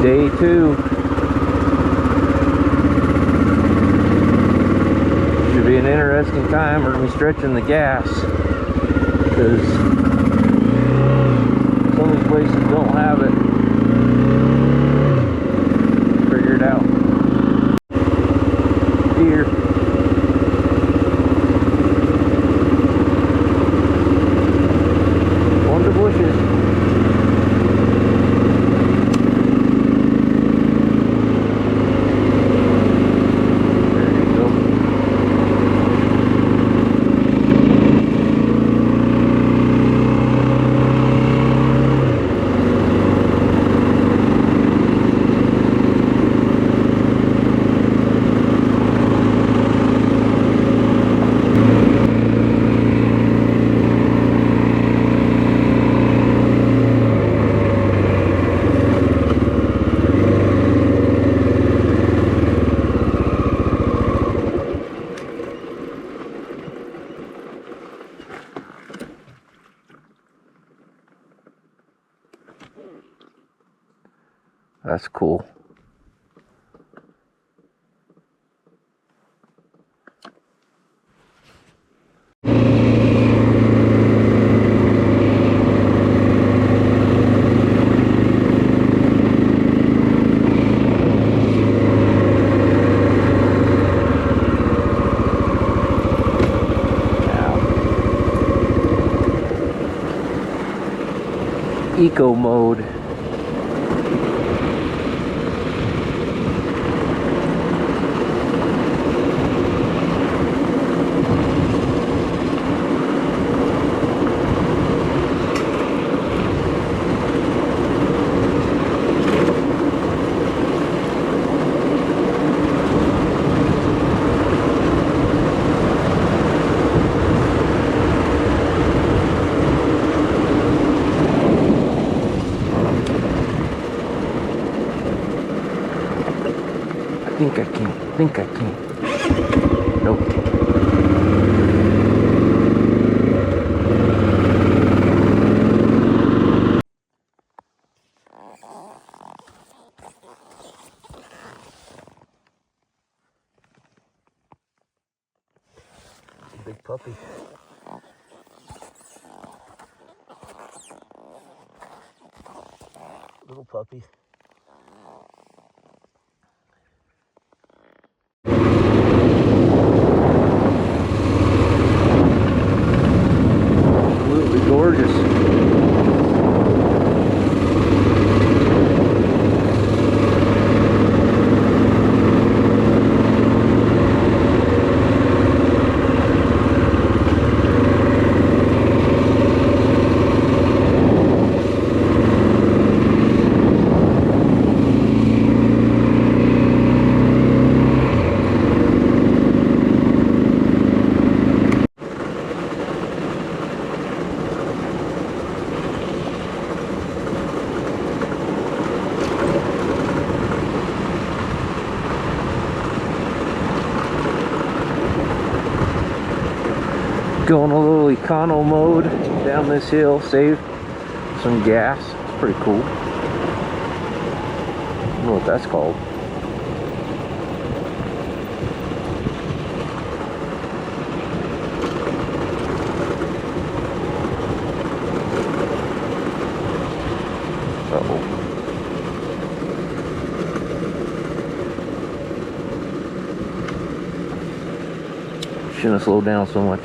Day 2. Should be an interesting time. We're going to be stretching the gas because some of these places don't have it figured out. Deer. On the bushes. That's cool. Eco mode. Think I can. Nope. Big puppy. Little puppy. Gorgeous. Going a little econo mode down this hill, save some gas. It's pretty cool. I don't know what that's called. Uh-oh. Shouldn't have slowed down so much.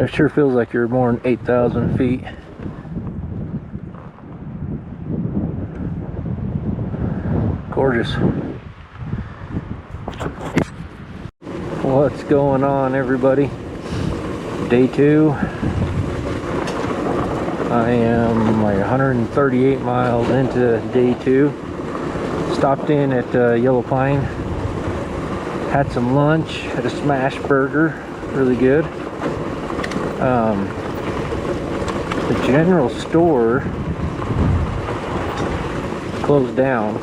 It sure feels like you're more than 8,000 feet. Gorgeous. What's going on, everybody? Day 2. I am like 138 miles into day 2. Stopped in at Yellow Pine. Had some lunch. Had a smash burger. Really good. The general store closed down,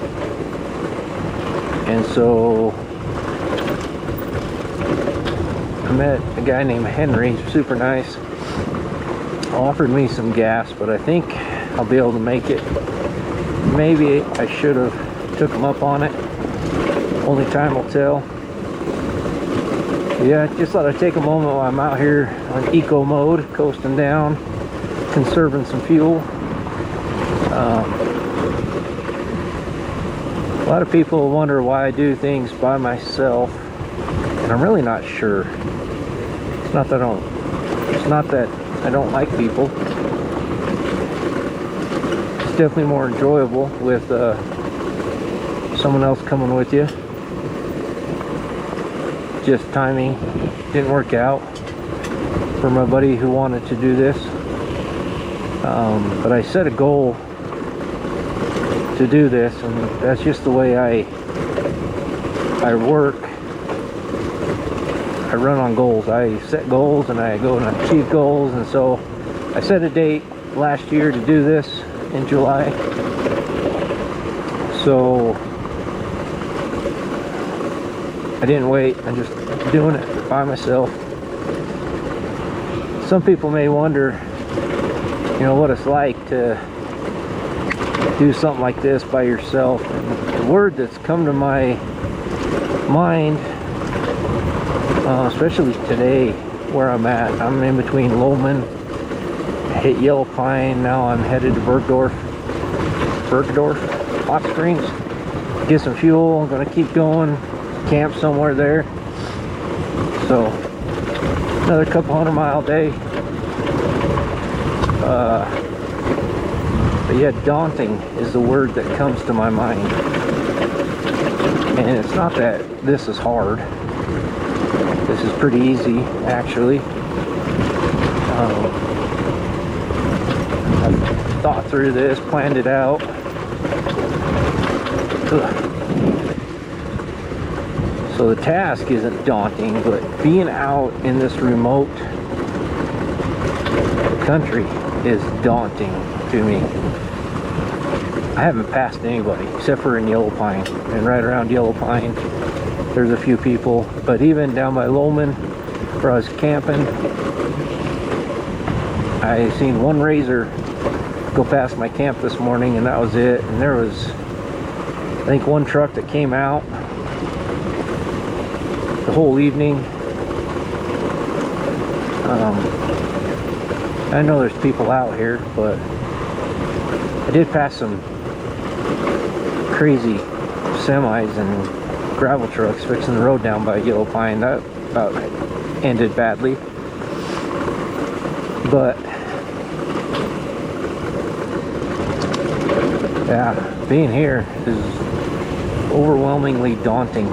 and so I met a guy named Henry. He's super nice. Offered me some gas, but I think I'll be able to make it. Maybe I should have took him up on it. Only time will tell. Yeah, just thought I'd take a moment while I'm out here on eco mode, coasting down, conserving some fuel. A lot of people wonder why I do things by myself, and I'm really not sure. It's not that I don't like people. It's definitely more enjoyable with someone else coming with you. Just timing didn't work out for my buddy who wanted to do this, but I set a goal to do this, and that's just the way I work. I run on goals. I set goals and I go and achieve goals, and so I set a date last year to do this in July. So I didn't wait. I'm just doing it by myself. Some people may wonder, you know, what it's like to do something like this by yourself. And the word that's come to my mind, especially today where I'm at, I'm in between Lowman, I hit Yellow Pine, now I'm headed to Bergdorf, Hot Springs, get some fuel. I'm gonna keep going, camp somewhere there. So another couple 100-mile day. But yeah, daunting is the word that comes to my mind. And it's not that this is hard. This is pretty easy, actually. I've thought through this, planned it out. Ugh. So the task isn't daunting, but being out in this remote country is daunting to me. I haven't passed anybody except for in Yellow Pine, and right around Yellow Pine there's a few people, but even down by Lowman where I was camping, I seen one razor go past my camp this morning, and that was it. And there was, I think, one truck that came out the whole evening. I know there's people out here, but I did pass some crazy semis and gravel trucks fixing the road down by Yellow Pine. That about ended badly. But yeah, being here is overwhelmingly daunting.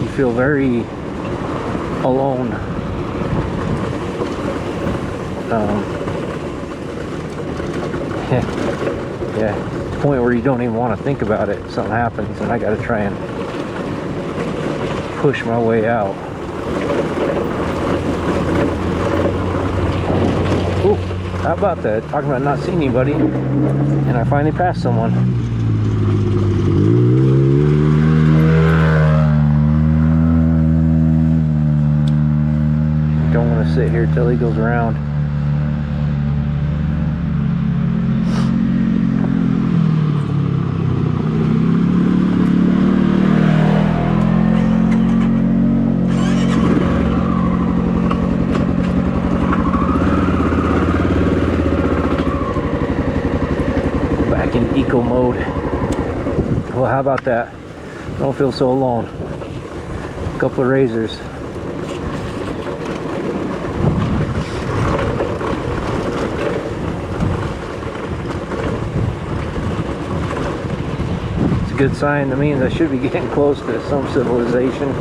You feel very alone. Yeah, to the point where you don't even want to think about it. Something happens and I got to try and push my way out. Ooh, how about that? Talking about not seeing anybody, and I finally passed someone. Don't want to sit here till he goes around. In eco mode. Well, how about that? Don't feel so alone. A couple of razors. a good sign. That means I should be getting close to some civilization.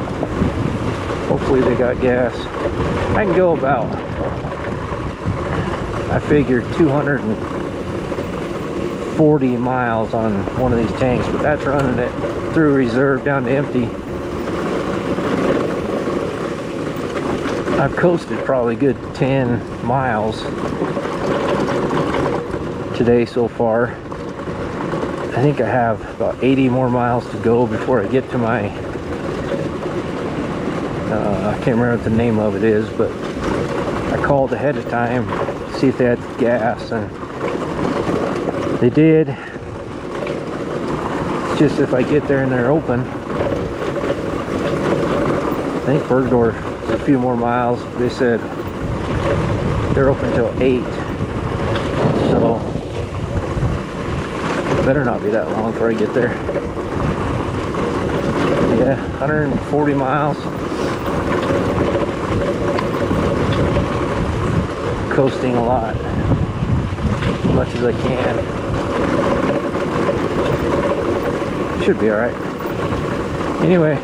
Hopefully they got gas. I can go about, I figured 240 miles on one of these tanks, but that's running it through reserve down to empty. I've coasted probably a good 10 miles today so far. I think I have about 80 more miles to go before I get to my I can't remember what the name of it is, but I called ahead of time to see if they had gas, and they did. It's just if I get there and they're open. I think Bergdorf is a few more miles. They said they're open till 8, so it better not be that long before I get there. Yeah, 140 miles. Coasting a lot, as much as I can. Should be alright. Anyway,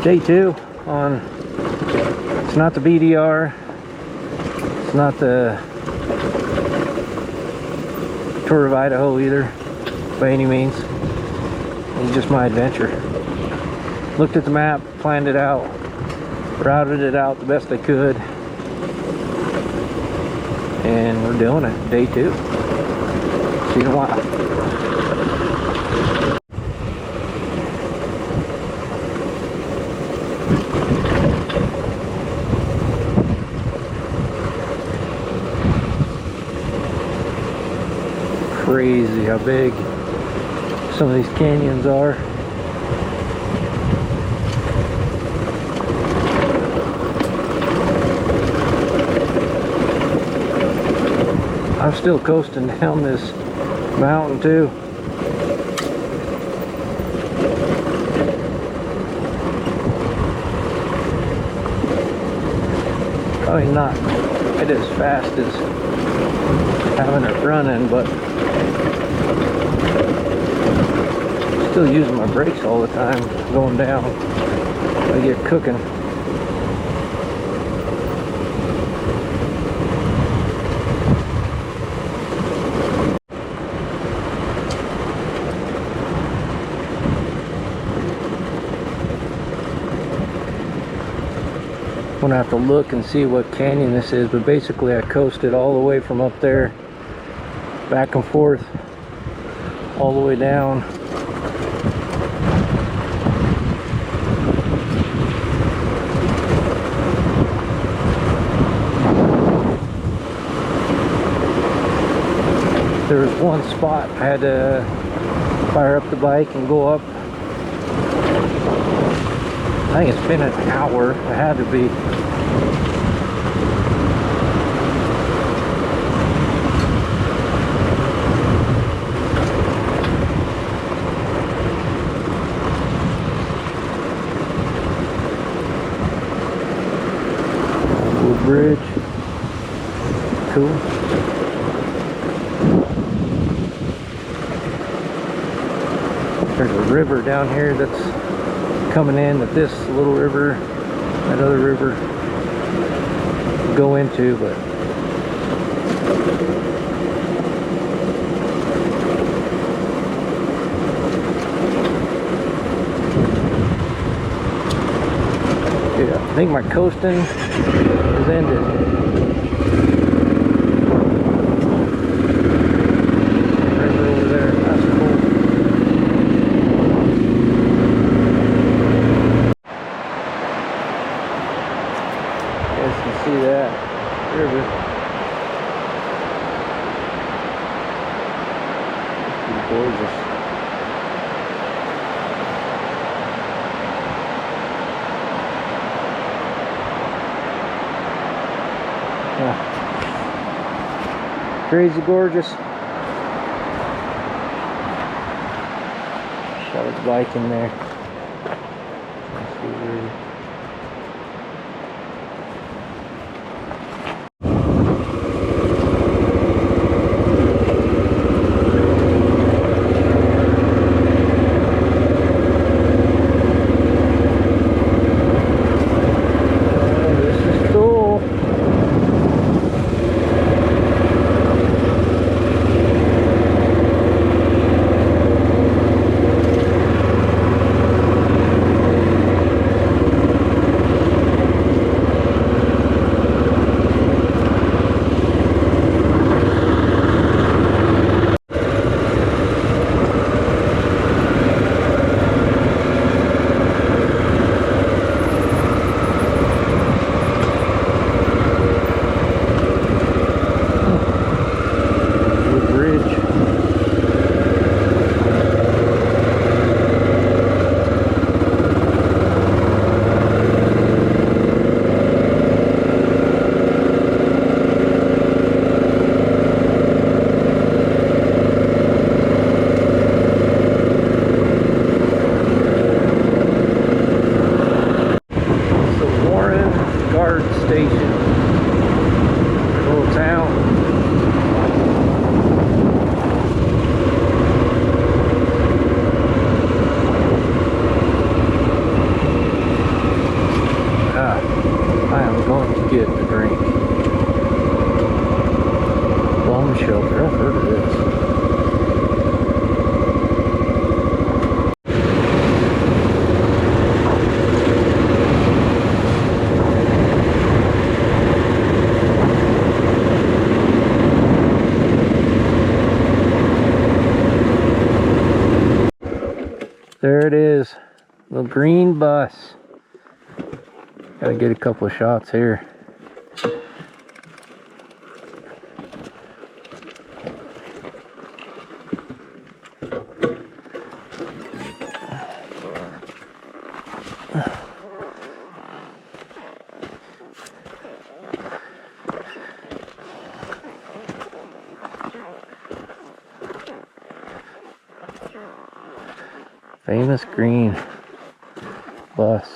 day 2 on, it's not the BDR, it's not the Tour of Idaho either, by any means. It's just my adventure. Looked at the map, planned it out, routed it out the best I could, and we're doing it. Day 2. See you in a while. Crazy how big some of these canyons are. I'm still coasting down this mountain too. Probably not quite as fast as having it running, but still using my brakes all the time going down. I get cooking. I'm gonna have to look and see what canyon this is, but basically I coasted all the way from up there back and forth all the way down. There was one spot I had to fire up the bike and go up. I think it's been an hour. It had to be. Little bridge. Cool. There's a river down here that's coming in that this little river, that other river go into, but yeah, I think my coasting is ended. See that river. It's gorgeous. Yeah. Crazy gorgeous. Shot his bike in there. Let's see where. There it is. Little green bus. Gotta get a couple of shots here. Famous green bus.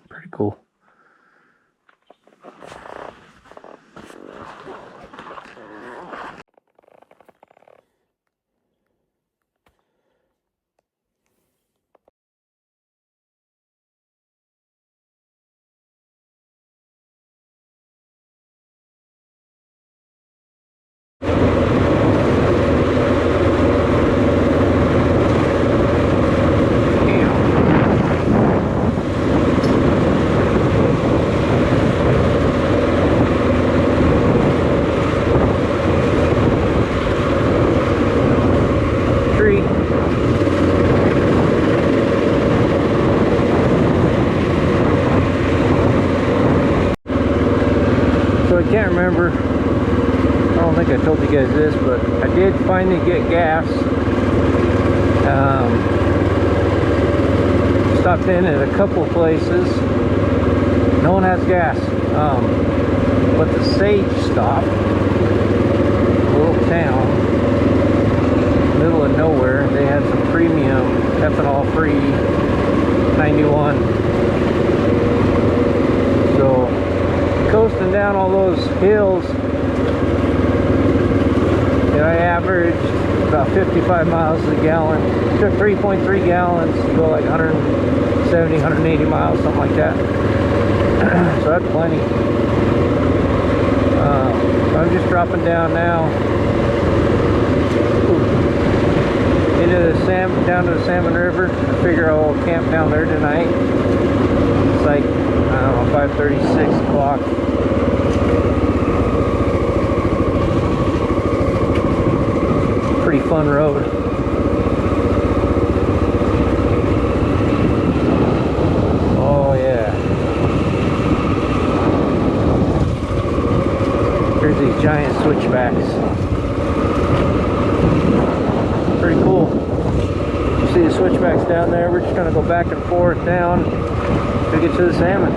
Pretty cool. I can't remember, I don't think I told you guys this, but I did finally get gas. Stopped in at a couple places. No one has gas. But the Sage stop, a little town, middle of nowhere, they had some premium ethanol free 91. So coasting down all those hills, and I averaged about 55 miles a gallon. Took 3.3 gallons to go like 170, 180 miles, something like that. So that's plenty. I'm just dropping down now down to the Salmon River. I figure I'll camp down there tonight. It's like, I don't know, 5:30, 6 o'clock. Pretty fun road. Oh yeah. Here's these giant switchbacks. Pretty cool. You see the switchbacks down there? We're just gonna go back and forth down to get to the salmon.